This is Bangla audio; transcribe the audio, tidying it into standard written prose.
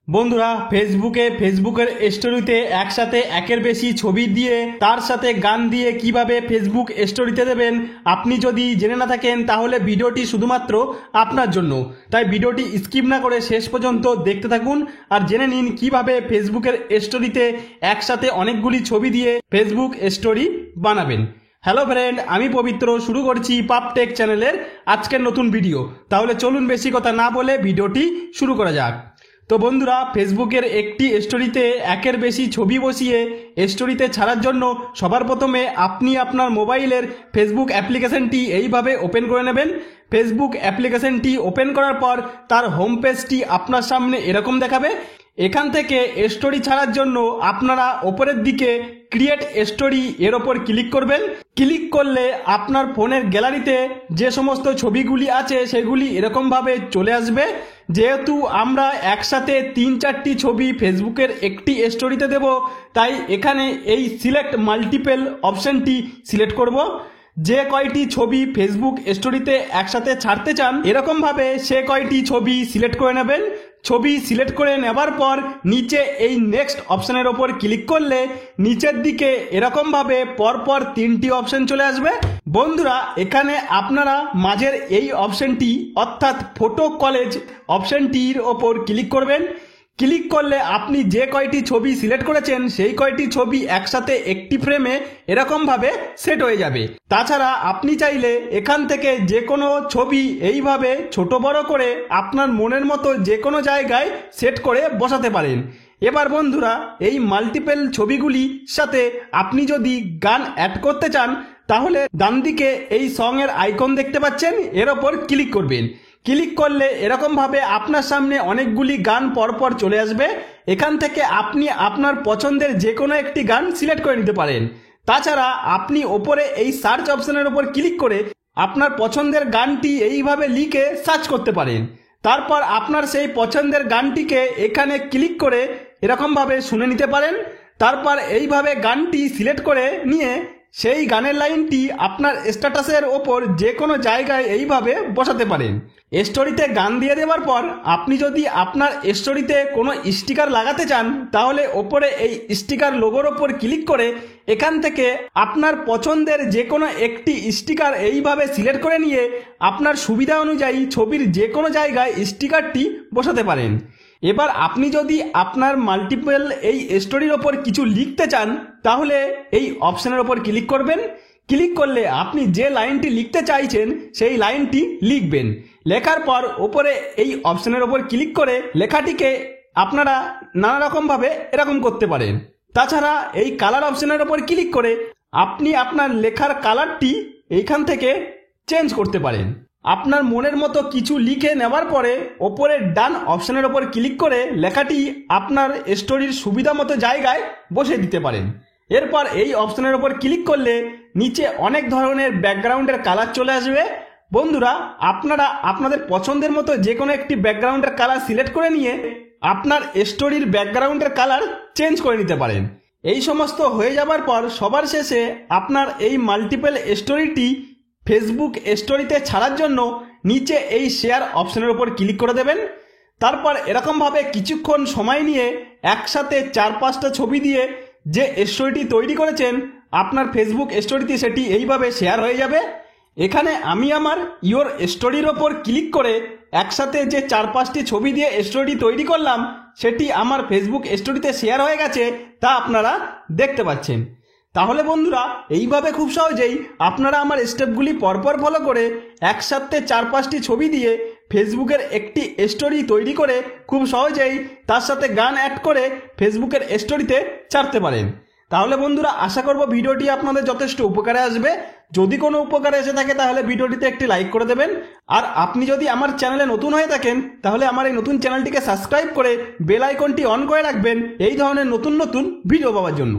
বন্ধুরা ফেসবুকের স্টোরিতে একসাথে একের বেশি ছবি দিয়ে তার সাথে গান দিয়ে কিভাবে ফেসবুক স্টোরিতে দেবেন আপনি যদি জেনে না থাকেন তাহলে ভিডিওটি শুধুমাত্র আপনার জন্য। তাই ভিডিওটি স্কিপ না করে শেষ পর্যন্ত দেখতে থাকুন আর জেনে নিন কিভাবে ফেসবুকের স্টোরিতে একসাথে অনেকগুলি ছবি দিয়ে ফেসবুক স্টোরি বানাবেন। হ্যালো ফ্রেন্ড, আমি পবিত্র শুরু করছি পাপটেক চ্যানেলের আজকের নতুন ভিডিও। তাহলে চলুন বেশি কথা না বলে ভিডিওটি শুরু করা যাক। তো বন্ধুরা, ফেসবুকের একটি স্টোরিতে একের বেশি ছবি বসিয়ে স্টোরিতে ছাড়ার জন্য সবার প্রথমে আপনি আপনার মোবাইলের ফেসবুক অ্যাপ্লিকেশনটি এইভাবে ওপেন করে নেবেন। ফেসবুক অ্যাপ্লিকেশনটি ওপেন করার পর তার হোম পেজটি আপনার সামনে এরকম দেখাবে। এখান থেকে স্টোরি ছাড়ার জন্য আপনারা ওপরের দিকে ক্রিয়েট স্টোরি এর ওপর ক্লিক করবেন। ক্লিক করলে আপনার ফোনের গ্যালারিতে যে সমস্ত ছবিগুলি আছে সেগুলি এরকমভাবে চলে আসবে। যেহেতু আমরা একসাথে 3-4টি ছবি ফেসবুকের একটি স্টোরিতে দেব, তাই এখানে এই সিলেক্ট মাল্টিপল অপশনটি সিলেক্ট করব। যে কয়টি ছবি ফেসবুক স্টোরিতে একসাথে ছাড়তে চান এরকমভাবে সে কয়টি ছবি সিলেক্ট করে নেবেন। ছবি সিলেক্ট করে নেবার পর নিচে এই নেক্সট অপশনের ওপর ক্লিক করলে নিচের দিকে এরকমভাবে পরপর 3টি অপশন চলে আসবে। বন্ধুরা, এখানে আপনারা মাঝের এই অপশনটি অর্থাৎ ফটো কলেজ অপশনটির ওপর ক্লিক করবেন। ক্লিক করলে আপনি যে কয়টি ছবি সিলেক্ট করেছেন সেই কয়টি ছবি একসাথে একটি ফ্রেমে এরকমভাবে সেট হয়ে যাবে। তাছাড়া আপনি চাইলে এখান থেকে যে কোনো ছবি এইভাবে ছোট বড় করে আপনার মনের মতো যে কোনো জায়গায় সেট করে বসাতে পারেন। এবার বন্ধুরা, এই মাল্টিপল ছবিগুলির সাথে আপনি যদি গান অ্যাড করতে চান তাহলে ডান দিকে এই সং এর আইকন দেখতে পাচ্ছেন, এর ওপর ক্লিক করবেন। ক্লিক করলে এরকমভাবে আপনার সামনে অনেকগুলি গান পরপর চলে আসবে। এখান থেকে আপনি আপনার পছন্দের যে কোনো একটি গান সিলেক্ট করে নিতে পারেন। তাছাড়া আপনি ওপরে এই সার্চ অপশনের ওপর ক্লিক করে আপনার পছন্দের গানটি এইভাবে লিখে সার্চ করতে পারেন। তারপর আপনার সেই পছন্দের গানটিকে এখানে ক্লিক করে এরকমভাবে শুনে নিতে পারেন। তারপর এইভাবে গানটি সিলেক্ট করে নিয়ে সেই গানের লাইনটি আপনার স্ট্যাটাসের ওপর যে কোনো জায়গায় এইভাবে বসাতে পারেন। স্টোরিতে গান দিয়ে দেওয়ার পর আপনি যদি আপনার স্টোরিতে কোনো স্টিকার লাগাতে চান তাহলে ওপরে এই স্টিকার লোগোর ওপর ক্লিক করে এখান থেকে আপনার পছন্দের যে কোনো একটি স্টিকার এইভাবে সিলেক্ট করে নিয়ে আপনার সুবিধা অনুযায়ী ছবির যে কোনো জায়গায় স্টিকারটি বসাতে পারেন। এবার আপনি যদি আপনার মাল্টিপল এই স্টোরির ওপর কিছু লিখতে চান তাহলে এই অপশনের ওপর ক্লিক করবেন। ক্লিক করলে আপনি যে লাইনটি লিখতে চাইছেন সেই লাইনটি লিখবেন। লেখার পর ওপরে এই অপশনের ওপর ক্লিক করে লেখাটিকে আপনারা নানা রকমভাবে এরকম করতে পারেন। তাছাড়া এই কালার অপশনের ওপর ক্লিক করে আপনি আপনার লেখার কালারটি এইখান থেকে চেঞ্জ করতে পারেন। আপনার মনের মতো কিছু লিখে নেওয়ার পরে ওপরের ডান অপশনের ওপর ক্লিক করে লেখাটি আপনার স্টোরির সুবিধা মতো জায়গায় বসে দিতে পারেন। এরপর এই অপশনের ওপর ক্লিক করলে নিচে অনেক ধরনের ব্যাকগ্রাউন্ডের কালার চলে আসবে। বন্ধুরা, আপনারা আপনাদের পছন্দের মতো যে কোনো একটি ব্যাকগ্রাউন্ডের কালার সিলেক্ট করে নিয়ে আপনার স্টোরির ব্যাকগ্রাউন্ডের কালার চেঞ্জ করে নিতে পারেন। এই সমস্ত হয়ে যাবার পর সবার শেষে আপনার এই মাল্টিপল স্টোরিটি ফেসবুক স্টোরিতে ছাড়ার জন্য নিচে এই শেয়ার অপশনের উপর ক্লিক করে দেবেন। তারপর এরকমভাবে কিছুক্ষণ সময় নিয়ে একসাথে 4-5টা ছবি দিয়ে যে স্টোরিটি তৈরি করেছেন আপনার ফেসবুক স্টোরিতে সেটি এইভাবে শেয়ার হয়ে যাবে। এখানে আমি আমার ইওর স্টোরির ওপর ক্লিক করে একসাথে যে 4-5টি ছবি দিয়ে স্টোরি তৈরি করলাম সেটি আমার ফেসবুক স্টোরিতে শেয়ার হয়ে গেছে, তা আপনারা দেখতে পাচ্ছেন। তাহলে বন্ধুরা, এইভাবে খুব সহজেই আপনারা আমার স্টেপগুলি পরপর ফলো করে একসাথে 4-5টি ছবি দিয়ে ফেসবুকের একটি স্টোরি তৈরি করে খুব সহজেই তার সাথে গান অ্যাড করে ফেসবুকের স্টোরিতে ছাড়তে পারেন। তাহলে বন্ধুরা, আশা করব ভিডিওটি আপনাদের যথেষ্ট উপকারে আসবে। যদি কোনো উপকারে এসে থাকে তাহলে ভিডিওটিতে একটি লাইক করে দেবেন। আর আপনি যদি আমার চ্যানেলে নতুন হয়ে থাকেন তাহলে আমার এই নতুন চ্যানেলটিকে সাবস্ক্রাইব করে বেল আইকনটি অন করে রাখবেন এই ধরনের নতুন নতুন ভিডিও পাওয়ার জন্য।